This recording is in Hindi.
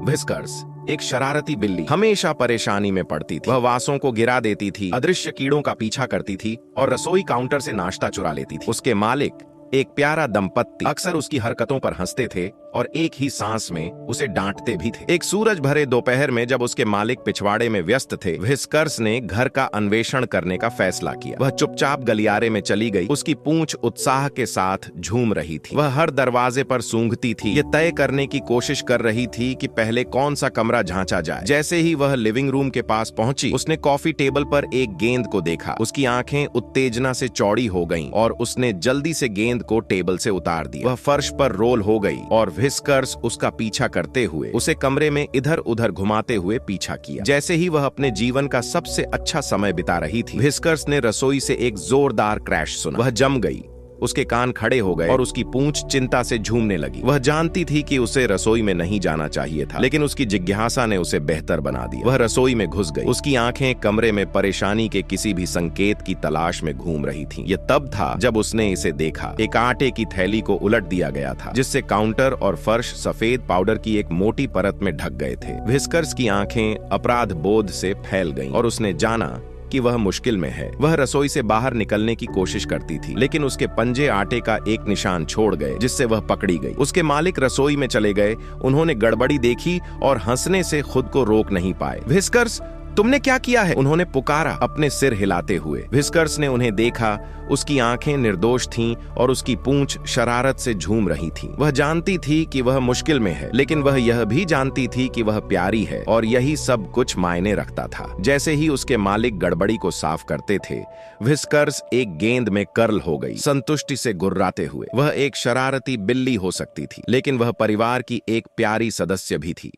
व्हिस्कर्स एक शरारती बिल्ली हमेशा परेशानी में पड़ती थी। वह वासों को गिरा देती थी, अदृश्य कीड़ों का पीछा करती थी और रसोई काउंटर से नाश्ता चुरा लेती थी। उसके मालिक एक प्यारा दंपत्ति अक्सर उसकी हरकतों पर हंसते थे और एक ही सांस में उसे डांटते भी थे। एक सूरज भरे दोपहर में जब उसके मालिक पिछवाड़े में व्यस्त थे, व्हिस्कर्स ने घर का अन्वेषण करने का फैसला किया। वह चुपचाप गलियारे में चली गई। उसकी पूंछ उत्साह के साथ झूम रही थी। वह हर दरवाजे पर सूंघती थी, ये तय करने की कोशिश कर रही थी कि पहले कौन सा कमरा झांचा जाए। जैसे ही वह लिविंग रूम के पास पहुंची, उसने कॉफी टेबल पर एक गेंद को देखा। उसकी आंखें उत्तेजना से चौड़ी हो गईं और उसने जल्दी से गेंद को टेबल से उतार दिया। वह फर्श पर रोल हो गई और व्हिस्कर्स उसका पीछा करते हुए उसे कमरे में इधर उधर घुमाते हुए पीछा किया। जैसे ही वह अपने जीवन का सबसे अच्छा समय बिता रही थी, व्हिस्कर्स ने रसोई से एक जोरदार क्रैश सुना। वह जम गई, उसके कान खड़े हो गए और उसकी पूंछ चिंता से झूमने लगी। वह जानती थी कि उसे रसोई में नहीं जाना चाहिए था, लेकिन उसकी जिज्ञासा ने उसे बेहतर बना दिया। वह रसोई में घुस गई। उसकी आंखें कमरे में परेशानी के किसी भी संकेत की तलाश में घूम रही थीं। यह तब था जब उसने इसे देखा। एक आटे की थैली को उलट दिया गया था, जिससे काउंटर और फर्श सफेद पाउडर की एक मोटी परत में ढक गए थे। व्हिस्कर्स की आंखें अपराध बोध से फैल गईं और उसने जाना कि वह मुश्किल में है। वह रसोई से बाहर निकलने की कोशिश करती थी, लेकिन उसके पंजे आटे का एक निशान छोड़ गए, जिससे वह पकड़ी गई। उसके मालिक रसोई में चले गए। उन्होंने गड़बड़ी देखी और हंसने से खुद को रोक नहीं पाए। व्हिस्कर्स, तुमने क्या किया है? उन्होंने पुकारा, अपने सिर हिलाते हुए। व्हिस्कर्स ने उन्हें देखा। उसकी आंखें निर्दोष थीं और उसकी पूंछ शरारत से झूम रही थी। वह जानती थी कि वह मुश्किल में है, लेकिन वह यह भी जानती थी कि वह प्यारी है, और यही सब कुछ मायने रखता था। जैसे ही उसके मालिक गड़बड़ी को साफ करते थे, व्हिस्कर्स एक गेंद में कर्ल हो गई, संतुष्टि से गुर्राते हुए। वह एक शरारती बिल्ली हो सकती थी, लेकिन वह परिवार की एक प्यारी सदस्य भी थी।